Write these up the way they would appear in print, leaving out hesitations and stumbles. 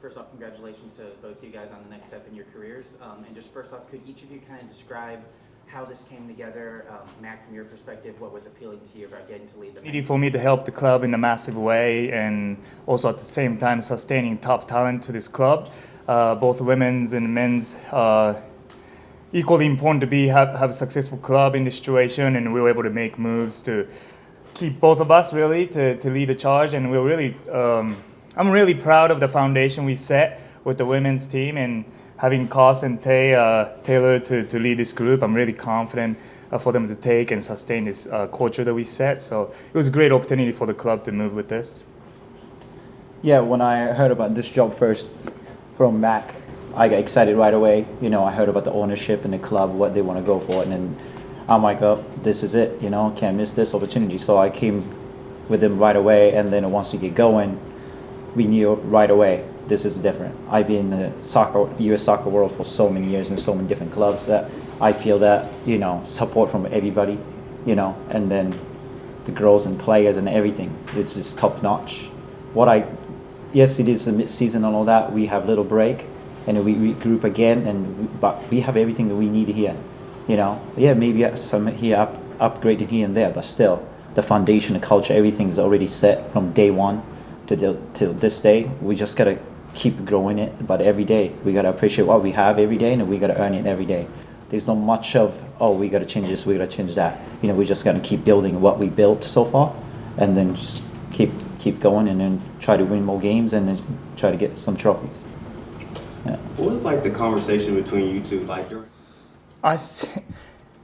first off, congratulations to both of you guys on the next step in your careers. And just first off, could each of you kind of describe how this came together? Mac, from your perspective, what was appealing to you about getting to lead the Opportunity for me to help the club in a massive way, and also at the same time sustaining top talent to this club. Both women's and men's equally important to have a successful club in this situation, and we were able to make moves to keep both of us really to lead the charge. And we're really I'm really proud of the foundation we set with the women's team, and having Kos and Taylor to lead this group. I'm really confident for them to take and sustain this culture that we set. So it was a great opportunity for the club to move with this. Yeah, when I heard about this job first from Mac, I got excited right away. You know, I heard about the ownership and the club, what they want to go for, and then I'm like, oh, this is it. You know, can't miss this opportunity. So I came with them right away, and then once we get going, we knew right away this is different. I've been in the U.S. soccer world for so many years in so many different clubs that I feel that, you know, support from everybody, you know, and then the girls and players and everything is just top notch. Yes, it is a mid-season and all that. We have a little break, and then we regroup again, but we have everything that we need here, you know. Yeah, maybe some here upgraded here and there, but still, the foundation, the culture, everything is already set from day one till this day. We just gotta keep growing it, but every day we gotta appreciate what we have every day, and we gotta earn it every day. There's not much of, oh, we gotta change this, we gotta change that. You know, we just gotta keep building what we built so far, and then just keep going, and then try to win more games, and then try to get some trophies. Yeah. What was like the conversation between you two like during?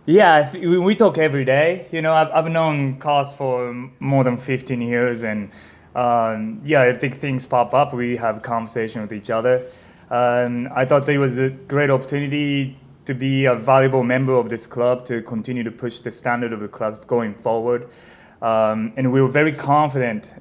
We talk every day. You know, I've known Kos for more than 15 years, and I think things pop up. We have conversation with each other. I thought it was a great opportunity to be a valuable member of this club, to continue to push the standard of the club going forward. And we were very confident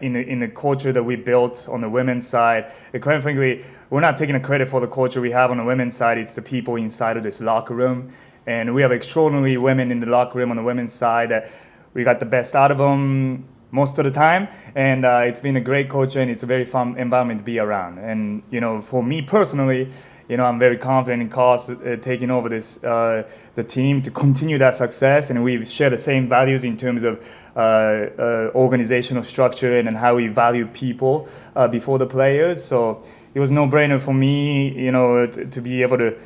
in the culture that we built on the women's side. And quite frankly, we're not taking the credit for the culture we have on the women's side. It's the people inside of this locker room. And we have extraordinary women in the locker room on the women's side that we got the best out of them most of the time. And it's been a great culture, and it's a very fun environment to be around. And, you know, for me personally, you know, I'm very confident in Kos taking over the team to continue that success, and we share the same values in terms of organizational structure and how we value people before the players. So it was no brainer for me, you know, to be able to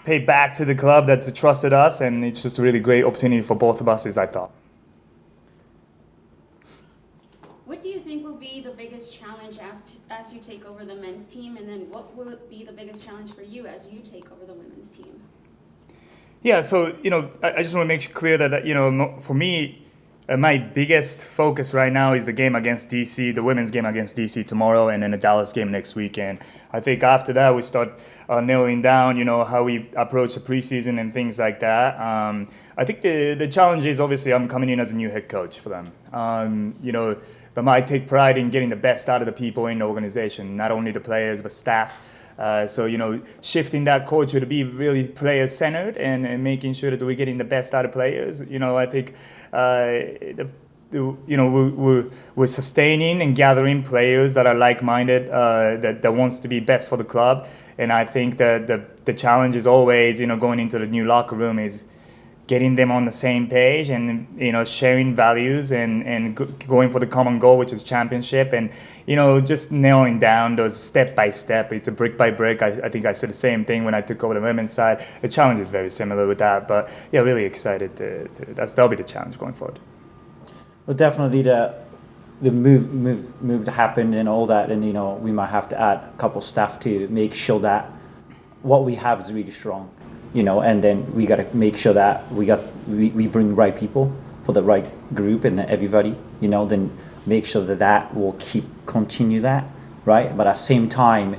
pay back to the club that trusted us, and it's just a really great opportunity for both of us, as I thought. What do you think will be the biggest challenge as you take over the men's team, and then what will be the biggest challenge for you as you take over the women's team? Yeah, so, you know, I just want to make it clear that, you know, for me, my biggest focus right now is the game against DC, the women's game against DC tomorrow, and then the Dallas game next weekend. I think after that we start narrowing down, you know, how we approach the preseason and things like that. I think the challenge is, obviously I'm coming in as a new head coach for them. You know, but I take pride in getting the best out of the people in the organization, not only the players but staff. So, you know, shifting that culture to be really player-centered and making sure that we're getting the best out of players. You know, I think, we're sustaining and gathering players that are like-minded, that wants to be best for the club. And I think that the challenge is always, you know, going into the new locker room is getting them on the same page, and, you know, sharing values and going for the common goal, which is championship, and, you know, just nailing down those step by step. It's a brick by brick. I think I said the same thing when I took over the women's side. The challenge is very similar with that, but yeah, really excited that'll be the challenge going forward. Well, definitely the move to happen and all that, and, you know, we might have to add a couple staff to make sure that what we have is really strong. You know, and then we got to make sure that we bring the right people for the right group and everybody, you know, then make sure that will continue that, right? But at the same time,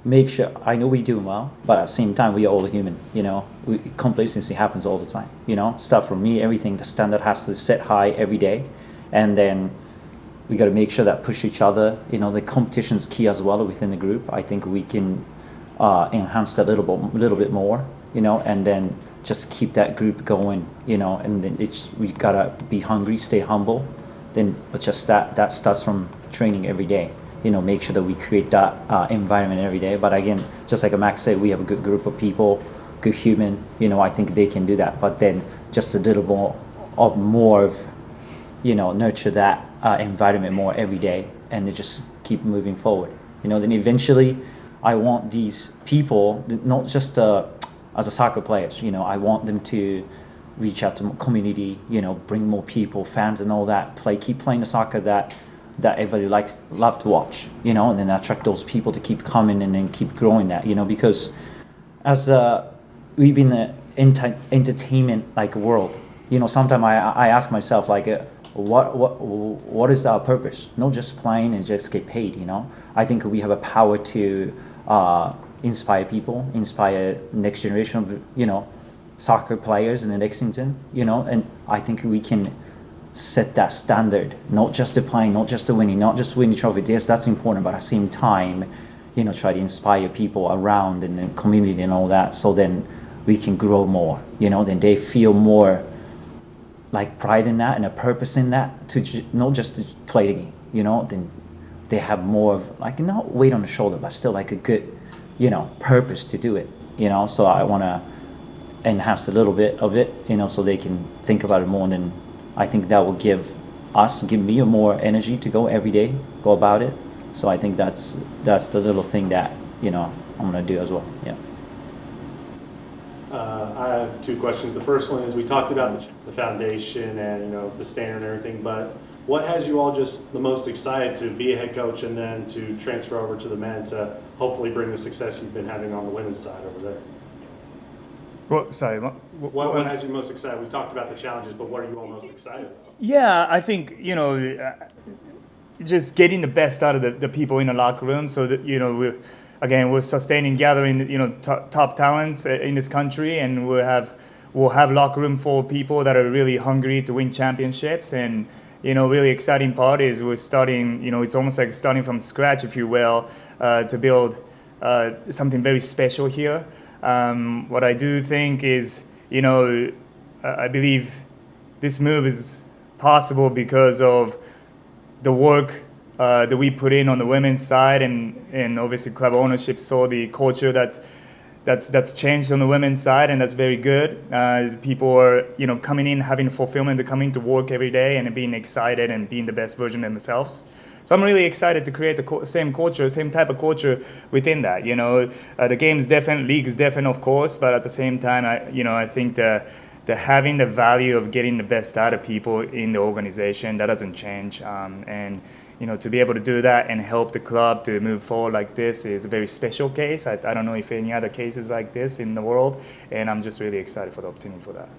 make sure, I know we're doing well, but at the same time, we are all human, you know. Complacency happens all the time, you know. Stuff from me, everything, the standard has to set high every day. And then we got to make sure that push each other, you know. The competition's key as well within the group. I think we can enhance that a little bit more, you know, and then just keep that group going, you know, and then we gotta be hungry, stay humble, then but just that starts from training every day, make sure that we create that environment every day. But again, just like Max said, we have a good group of people, good human. I think they can do that. But then just a little more of nurture that environment more every day, and they just keep moving forward. Then eventually, I want these people, not just as a soccer players. I want them to reach out to community. Bring more people, fans, and all that. Keep playing the soccer that everybody love to watch. And then attract those people to keep coming and then keep growing that. Because as we've been the entertainment world. Sometimes I ask myself what is our purpose? Not just playing and just get paid. I think we have a power to inspire people, inspire next generation of soccer players in Lexington. And I think we can set that standard, not just the playing, not just the winning, not just winning trophy. Yes, that's important, but at the same time, try to inspire people around and the community and all that. So then we can grow more. Then they feel more pride in that and a purpose in that not just to play the game. Then they have more of not weight on the shoulder, but still a good purpose to do it. So I want to enhance a little bit of it, so they can think about it more. And then I think that will give me more energy to go every day, go about it. So I think that's the little thing that I'm gonna do as well. Yeah. I have two questions. The first one is, we talked about the foundation and the standard and everything, but what has you all just the most excited to be a head coach and then to transfer over to the men to hopefully bring the success you've been having on the women's side over there? Well, sorry. What has you most excited? We talked about the challenges, but what are you all most excited about? Yeah, I think just getting the best out of the people in the locker room, so that we're sustaining, gathering top talents in this country, and we'll have locker room for people that are really hungry to win championships. And really exciting part is we're starting, it's almost like starting from scratch, if you will, to build something very special here. What I do think is, I believe this move is possible because of the work that we put in on the women's side, and obviously club ownership saw the culture that's changed on the women's side, and that's very good. People are coming in, having fulfillment, they're coming to work every day and being excited and being the best version of themselves. So I'm really excited to create the same culture, same type of culture within that. The game is different, league is different, of course, but at the same time, I think the having the value of getting the best out of people in the organization, that doesn't change. And to be able to do that and help the club to move forward like this is a very special case. I don't know if any other cases like this in the world, and I'm just really excited for the opportunity for that.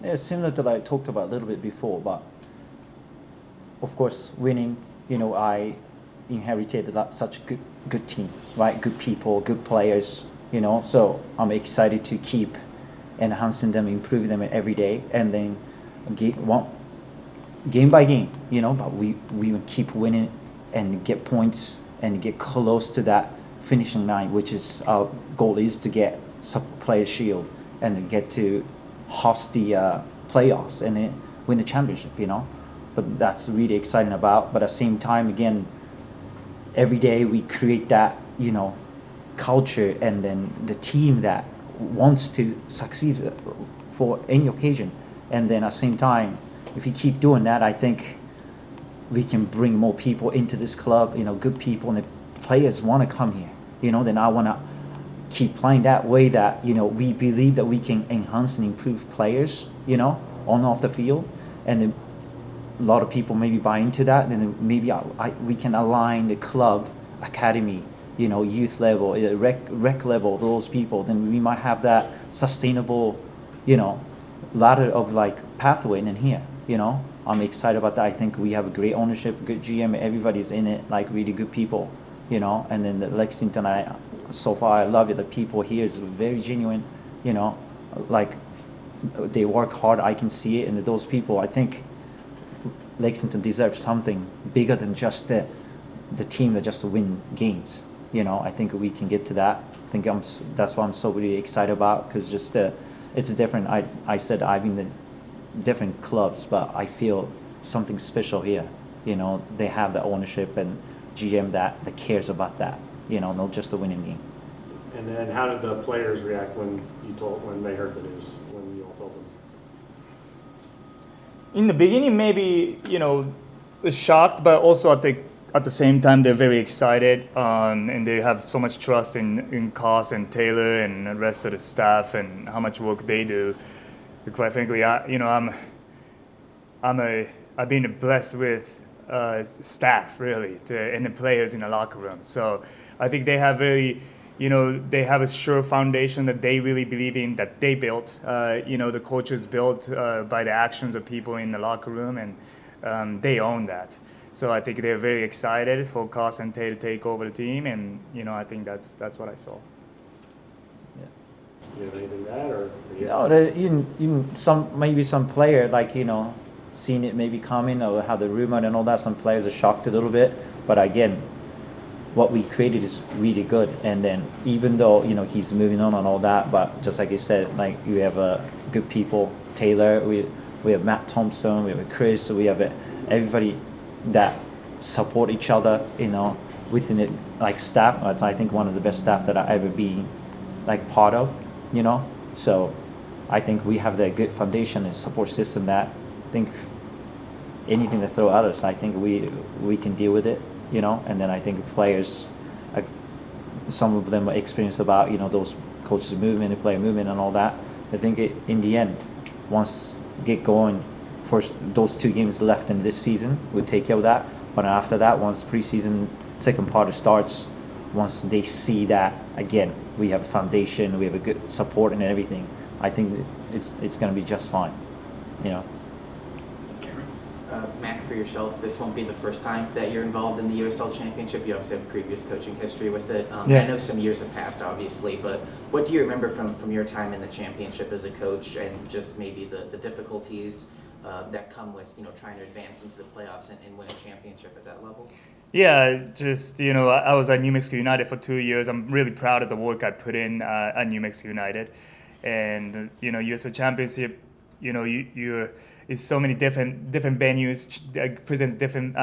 Yeah, similar to I talked about a little bit before, but of course, winning, I inherited such a good team, right? Good people, good players, so I'm excited to keep enhancing them, improving them every day, and then game by game, but we keep winning and get points and get close to that finishing line, which is our goal, is to get player shield and then get to host the playoffs and then win the championship, But that's really exciting about. But at the same time, again, every day we create that, culture, and then the team that wants to succeed for any occasion. And then at the same time, if you keep doing that, I think we can bring more people into this club, good people, and the players want to come here, then I want to keep playing that way, that, we believe that we can enhance and improve players, on and off the field. And then a lot of people maybe buy into that, then maybe we can align the club, academy, youth level, rec level, those people, then we might have that sustainable, ladder of pathway in here, I'm excited about that. I think we have a great ownership, good GM, everybody's in it, really good people, and then the Lexington, so far I love it. The people here is very genuine, they work hard, I can see it, and those people, I think Lexington deserves something bigger than just the team that just win games. I think we can get to that. I think that's what I'm so really excited about, because just it's different. I said I've been in different clubs, but I feel something special here, they have the ownership and GM that cares about that, not just the winning game. And then how did the players react when they heard the news, when you all told them? In the beginning, maybe was shocked, but also at the same time they're very excited, and they have so much trust in Kos and Taylor and the rest of the staff and how much work they do. Quite frankly, I've been blessed with staff really and the players in the locker room. So I think they have they have a sure foundation that they really believe in, that they built. The culture is built by the actions of people in the locker room, and they own that. So I think they're very excited for Kos and Tay to take over the team, and I think that's what I saw. You have anything to add, or? No, maybe some player seen it maybe coming or how the rumor and all that. Some players are shocked a little bit, but again, what we created is really good. And then even though he's moving on and all that, but just like you said, we have good people. Taylor, we have Matt Thompson, we have Chris, so we have everybody that support each other, within it, staff. It's, I think, one of the best staff that I ever been part of, So I think we have that good foundation and support system that I think anything that throw at us, I think we can deal with it, And then I think players, some of them are experienced about those coaches movement and player movement and all that. I think in the end, once get going, first those 2 games left in this season, we'll take care of that. But after that, once preseason second part starts, once they see that again, we have a foundation, we have a good support and everything, I think it's going to be just fine, Mac, for yourself, this won't be the first time that you're involved in the USL Championship. You obviously have previous coaching history with it. Yes. I know some years have passed, obviously, but what do you remember from your time in the championship as a coach, and just maybe the difficulties that come with trying to advance into the playoffs and win a championship at that level? Yeah, just I was at New Mexico United for 2 years. I'm really proud of the work I put in at New Mexico United, and USL Championship. You're it's so many different venues presents different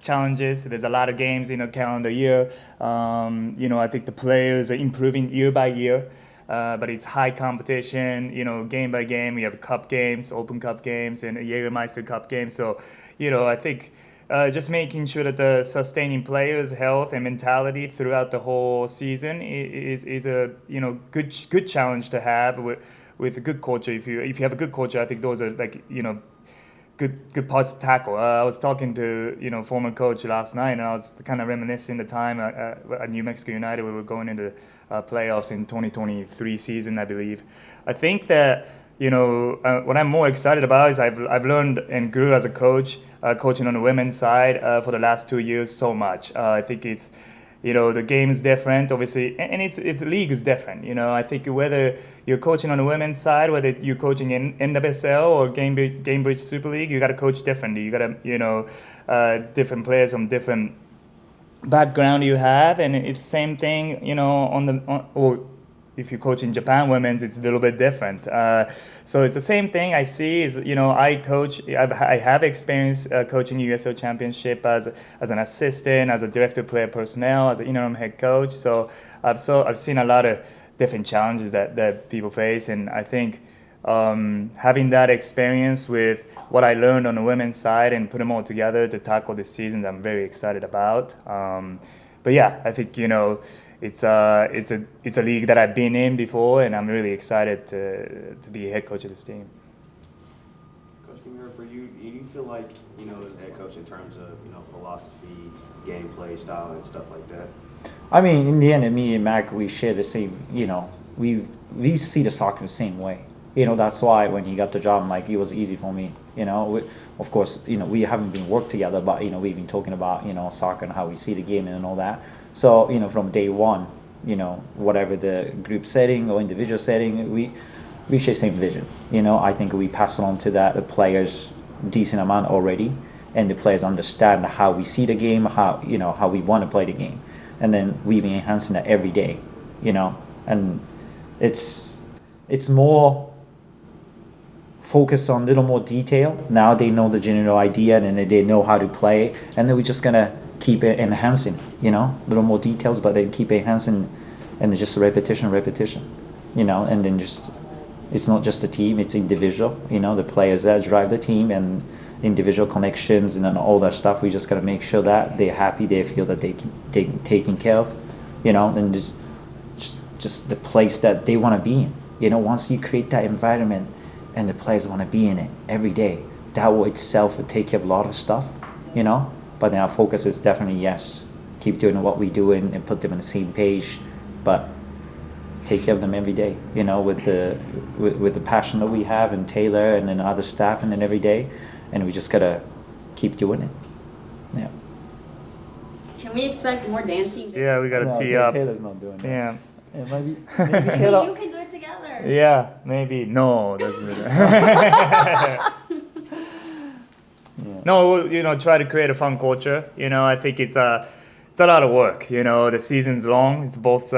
challenges. There's a lot of games in a calendar year. I think the players are improving year by year. But it's high competition, game by game. We have cup games, Open Cup games, and Jägermeister Cup games. So, I think just making sure that the sustaining players' health and mentality throughout the whole season is a good challenge to have with a good culture. If you have a good culture, I think those are good parts to tackle. I was talking to former coach last night, and I was kind of reminiscing the time at New Mexico United. We were going into playoffs in 2023 season, I believe. I think that what I'm more excited about is I've learned and grew as a coach, coaching on the women's side for the last 2 years so much. I think it's the game is different, obviously, and its league is different. I think whether you're coaching on the women's side, whether you're coaching in NWSL or Gamebridge Super League, you got to coach differently. You got to different players from different background you have, and it's same thing. Or if you coach in Japan women's, it's a little bit different. So it's the same thing I see is, I coach, I have experience coaching USL Championship as an assistant, as a director of player personnel, as an interim head coach. So I've seen a lot of different challenges that people face. And I think having that experience with what I learned on the women's side and put them all together to tackle this season, I'm very excited about. But yeah, I think, it's a league that I've been in before, and I'm really excited to be head coach of this team. Coach Kimura, for you, do you feel like, as head coach in terms of, philosophy, gameplay style, and stuff like that? I mean, in the end, me and Mac, we share the same, we see the soccer the same way. That's why when he got the job, it was easy for me. Of course, we haven't been worked together, but, we've been talking about, soccer and how we see the game and all that. So, from day one, whatever the group setting or individual setting, we share same vision. I think we pass it on to the players decent amount already, and the players understand how we see the game, how we want to play the game. And then we've been enhancing that every day, and it's more focus on a little more detail. Now they know the general idea and then they know how to play, and then we're just gonna keep it enhancing, a little more details, but then keep enhancing, and just repetition, and then just, it's not just the team, it's individual, the players that drive the team and individual connections and then all that stuff. We just gotta make sure that they're happy, they feel that they taken care of, and just the place that they want to be in. Once you create that environment and the players want to be in it every day, that will itself take care of a lot of stuff, But then our focus is definitely, yes, keep doing what we do and put them on the same page, but take care of them every day, with the passion that we have and Taylor and then other staff and then every day, and we just gotta keep doing it. Yeah. Can we expect more dancing? Yeah, we gotta No, tee up. Taylor's not doing that. Yeah. Yeah, maybe Maybe Taylor. you can do it together. Yeah, maybe. No, that's Yeah. No, try to create a fun culture. I think it's a lot of work. The season's long. It's both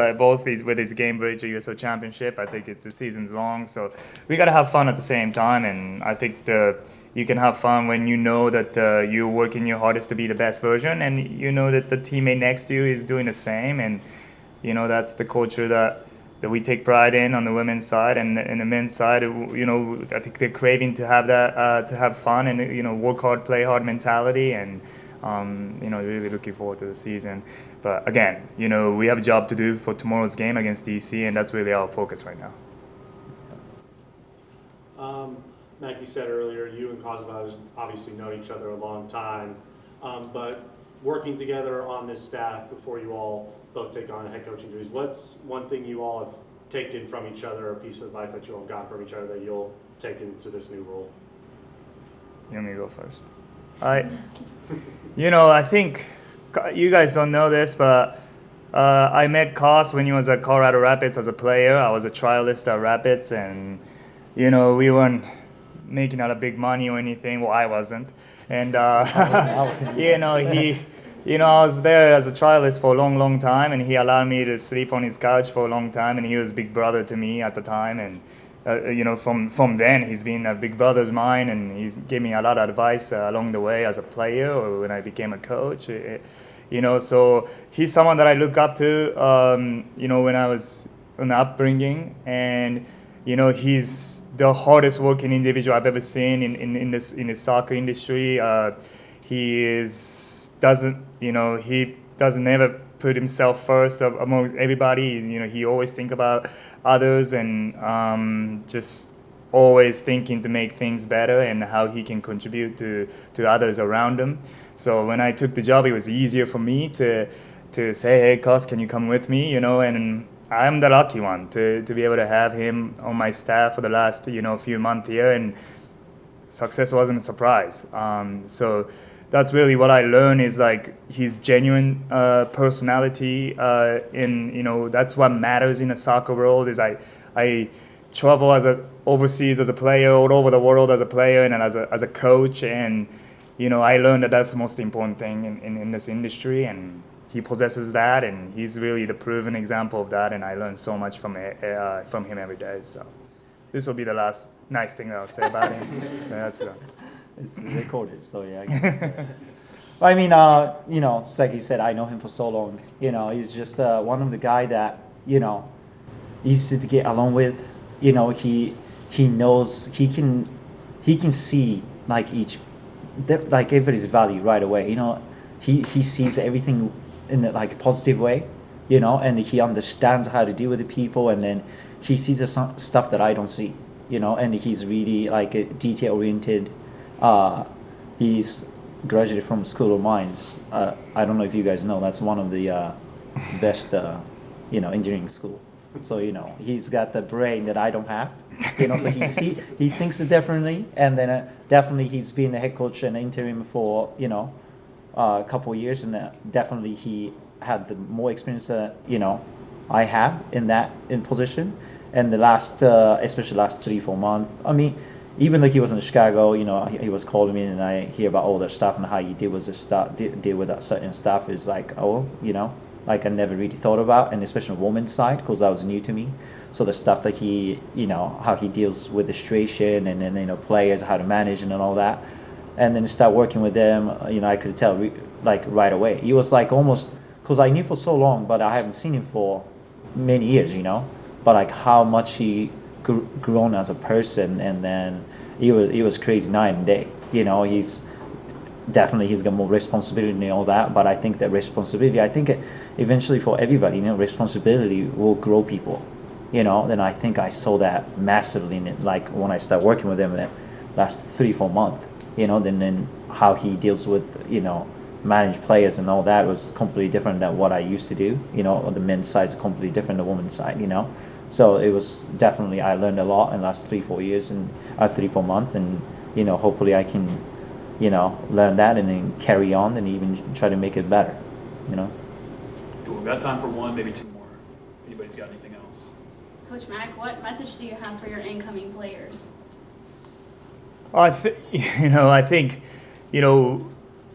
is with its Game Bridge USO Championship. I think the season's long, so we gotta have fun at the same time. And I think you can have fun when you know that you're working your hardest to be the best version, and you know that the teammate next to you is doing the same. And that's the culture that we take pride in on the women's side, and the men's side. I think they're craving to have that, to have fun and work hard, play hard mentality, and really looking forward to the season. But again, we have a job to do for tomorrow's game against DC, and that's really our focus right now. Mac, you said earlier, you and Kosuke obviously know each other a long time, but working together on this staff before you all both take on head coaching duties, what's one thing you all have taken from each other, or a piece of advice that you all got from each other that you'll take into this new role? You want me to go first? I think you guys don't know this, but I met Kos when he was at Colorado Rapids as a player. I was a trialist at Rapids, and we weren't making out a big money or anything. Well, I wasn't, and I was there as a trialist for a long, long time, and he allowed me to sleep on his couch for a long time, and he was big brother to me at the time, and from then he's been a big brother of mine, and he's gave me a lot of advice along the way as a player or when I became a coach. So he's someone that I look up to. When I was in the upbringing, and he's the hardest working individual I've ever seen in the soccer industry. He doesn't ever put himself first among everybody. He always think about others, and just always thinking to make things better and how he can contribute to others around him. So when I took the job, it was easier for me to say, hey, Kos, can you come with me? And I'm the lucky one to be able to have him on my staff for the last few months here, and success wasn't a surprise. So that's really what I learned, is like his genuine personality, and that's what matters in a soccer world. Is I travel overseas as a player, all over the world as a player, and as a coach, and I learned that that's the most important thing in this industry, and he possesses that, and he's really the proven example of that, and I learned so much from him every day. So this will be the last nice thing that I'll say about him. That's It's recorded, so yeah. I mean, Seki said, I know him for so long. He's just one of the guy that easy to get along with. He knows he can see everybody's value right away. He sees everything in a positive way. And he understands how to deal with the people, and then he sees the stuff that I don't see. And he's really detail oriented. He's graduated from School of Mines. I don't know if you guys know, that's one of the best engineering school. So he's got the brain that I don't have. So he thinks differently, and then definitely he's been the head coach and interim for a couple of years, and definitely he had the more experience that I have in position. And the last, especially last 3-4 months, I mean, even though he was in Chicago, he was calling me, and I hear about all that stuff and how he deal with that certain stuff. Is like, like I never really thought about, and especially the women's side, because that was new to me. So the stuff that he, how he deals with the situation, and then, players, how to manage and all that. And then start working with them, I could tell like right away. He was like almost, because I knew for so long, but I haven't seen him for many years, but like how much he grown as a person, and then he was crazy night and day. He's got more responsibility and all that, but I think that responsibility, eventually for everybody, responsibility will grow people. Then I think I saw that massively in it, like when I started working with him the last 3-4 months. Then how he deals with manage players and all that was completely different than what I used to do. The men's side is completely different than the women's side. So it was definitely, I learned a lot in the last 3-4 years and 3-4 months, and hopefully I can learn that and then carry on and even try to make it better. Cool. We've got time for one, maybe two more. Anybody's got anything else? Coach Mack, what message do you have for your incoming players? I think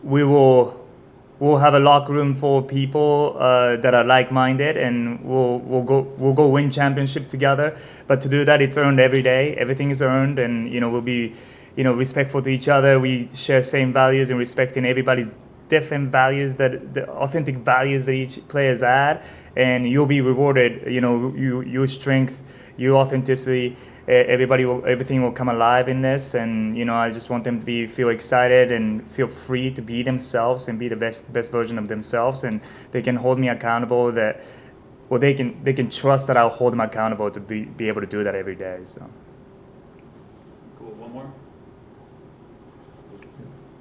we'll have a locker room for people that are like-minded, and we'll go win championships together. But to do that, it's earned every day. Everything is earned, and we'll be respectful to each other. We share same values and respecting everybody's different values, that the authentic values that each player's add, and you'll be rewarded. Your strength, your authenticity. Everything will come alive in this, and I just want them to feel excited and feel free to be themselves and be the best version of themselves, and they can hold me accountable. They can trust that I'll hold them accountable to be able to do that every day. So. Cool. One more.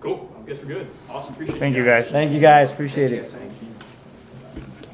Cool. I guess we're good. Awesome. Appreciate it. Thank you guys. Thank you guys, appreciate it. Thank you.